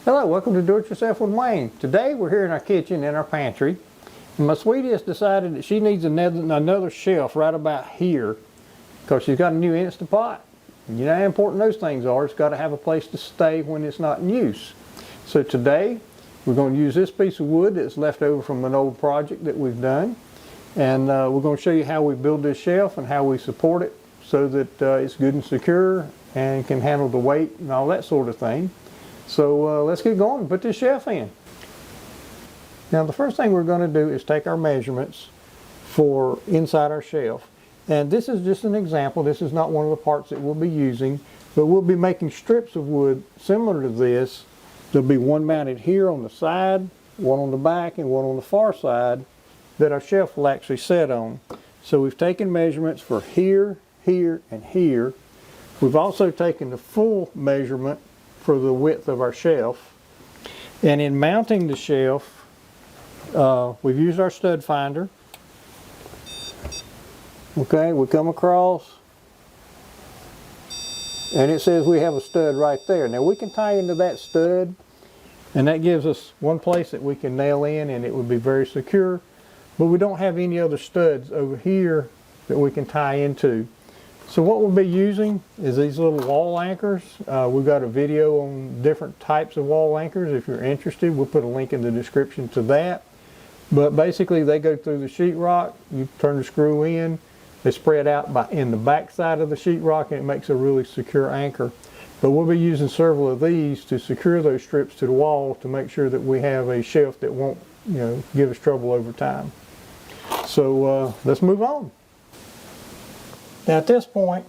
Hello, welcome to Do It Yourself with Wayne. Today we're here in our kitchen, in our pantry, and my sweetie has decided that she needs another shelf right about here because she's got a new Instapot. You know how important those things are. It's got to have a place to stay when it's not in use. So today we're going to use this piece of wood that's left over from an old project that we've done, and we're going to show you how we build this shelf and how we support it so that it's good and secure and can handle the weight and all that sort of thing. So let's get going and put this shelf in. Now the first thing we're going to do is take our measurements for inside our shelf. And this is just an example. This is not one of the parts that we'll be using, but we'll be making strips of wood similar to this. There'll be one mounted here on the side, one on the back, and one on the far side that our shelf will actually set on. So we've taken measurements for here, here, and here. We've also taken the full measurement for the width of our shelf. And in mounting the shelf, we've used our stud finder. Okay, we come across and it says we have a stud right there. Now we can tie into that stud, and that gives us one place that we can nail in and it would be very secure, but we don't have any other studs over here that we can tie into. So what we'll be using is these little wall anchors. We've got a video on different types of wall anchors. If you're interested, we'll put a link in the description to that. But basically they go through the sheetrock, you turn the screw in, they spread out in the back side of the sheetrock, and it makes a really secure anchor. But we'll be using several of these to secure those strips to the wall to make sure that we have a shelf that won't, give us trouble over time. So let's move on. Now at this point,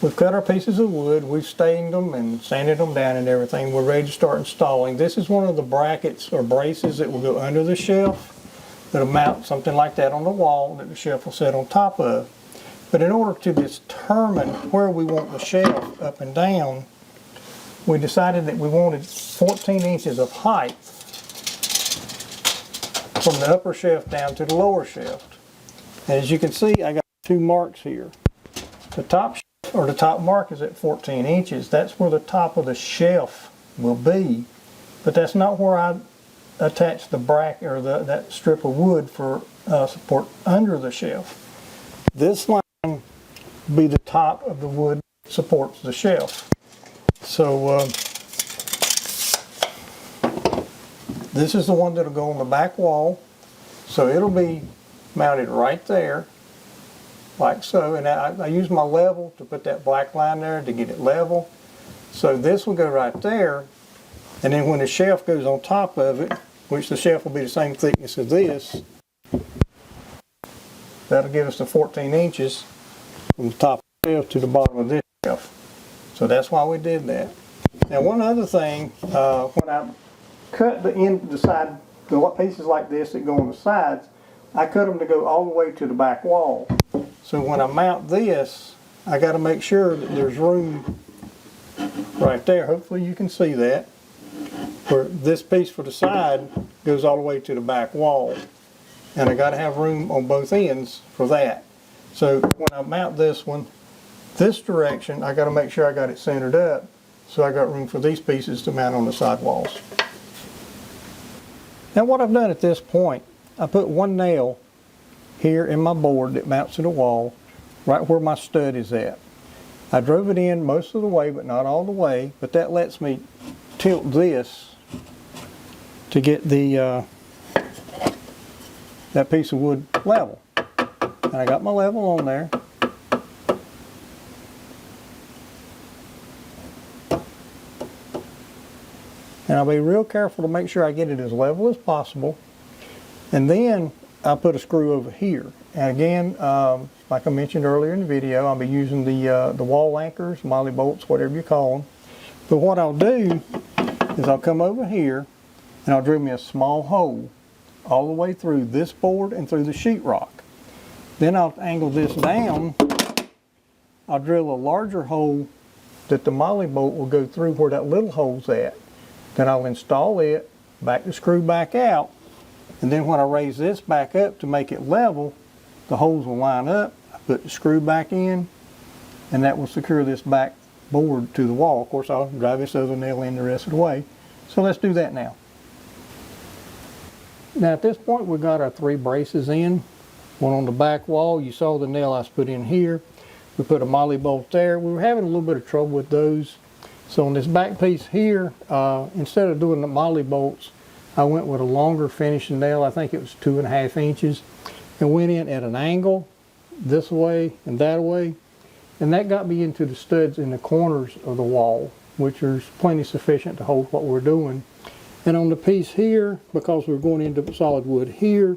we've cut our pieces of wood, we've stained them and sanded them down and everything. We're ready to start installing. This is one of the brackets or braces that will go under the shelf that'll mount something like that on the wall that the shelf will sit on top of. But in order to determine where we want the shelf up and down, we decided that we wanted 14 inches of height from the upper shelf down to the lower shelf. And as you can see, I got two marks here. The top mark is at 14 inches. That's where the top of the shelf will be, but that's not where I attach the bracket or that strip of wood for support under the shelf. This line will be the top of the wood that supports the shelf. So this is the one that'll go on the back wall. So it'll be mounted right there, like so. And I use my level to put that black line there to get it level. So this will go right there, and then when the shelf goes on top of it, which the shelf will be the same thickness as this, that'll give us the 14 inches from the top of the shelf to the bottom of this shelf. So that's why we did that. Now one other thing, when I cut the pieces like this that go on the sides, I cut them to go all the way to the back wall. So when I mount this, I got to make sure that there's room right there. Hopefully you can see that, where this piece for the side goes all the way to the back wall. And I got to have room on both ends for that. So when I mount this one, this direction, I got to make sure I got it centered up, so I got room for these pieces to mount on the side walls. Now what I've done at this point, I put one nail here in my board that mounts to the wall, right where my stud is at. I drove it in most of the way, but not all the way, but that lets me tilt this to get the that piece of wood level. And I got my level on there. And I'll be real careful to make sure I get it as level as possible. And then I put a screw over here. And again, like I mentioned earlier in the video, I'll be using the wall anchors, molly bolts, whatever you call them. But what I'll do is I'll come over here and I'll drill me a small hole all the way through this board and through the sheetrock. Then I'll angle this down. I'll drill a larger hole that the molly bolt will go through where that little hole's at. Then I'll install it, back the screw back out, and then when I raise this back up to make it level, the holes will line up. I put the screw back in, and that will secure this back board to the wall. Of course, I'll drive this other nail in the rest of the way. So let's do that now. Now at this point we've got our 3 braces in. One on the back wall. You saw the nail I put in here. We put a moly bolt there. We were having a little bit of trouble with those. So on this back piece here, instead of doing the moly bolts, I went with a longer finishing nail. I think it was 2.5 inches. And went in at an angle, this way and that way. And that got me into the studs in the corners of the wall, which are plenty sufficient to hold what we're doing. And on the piece here, because we're going into solid wood here,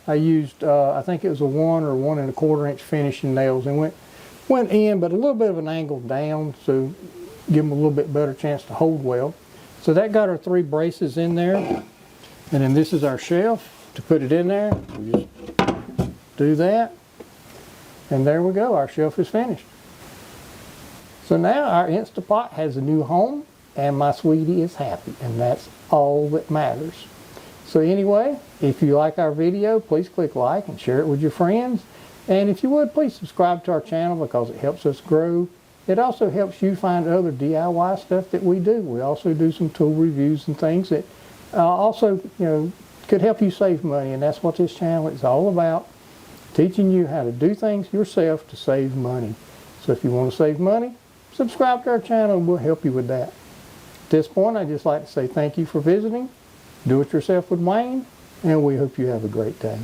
I used, I think it was a 1 or 1 1/4 inch finishing nails, and went in, but a little bit of an angle down, so give them a little bit better chance to hold well. So that got our 3 braces in there. And then this is our shelf to put it in there. We just do that. And there we go, our shelf is finished. So now our Instapot has a new home, and my sweetie is happy, and that's all that matters. So anyway, if you like our video, please click like and share it with your friends. And if you would, please subscribe to our channel because it helps us grow. It also helps you find other DIY stuff that we do. We also do some tool reviews and things that also, could help you save money. And that's what this channel is all about, teaching you how to do things yourself to save money. So if you want to save money, subscribe to our channel and we'll help you with that. At this point, I'd just like to say thank you for visiting. Do it yourself with Wayne, and we hope you have a great day.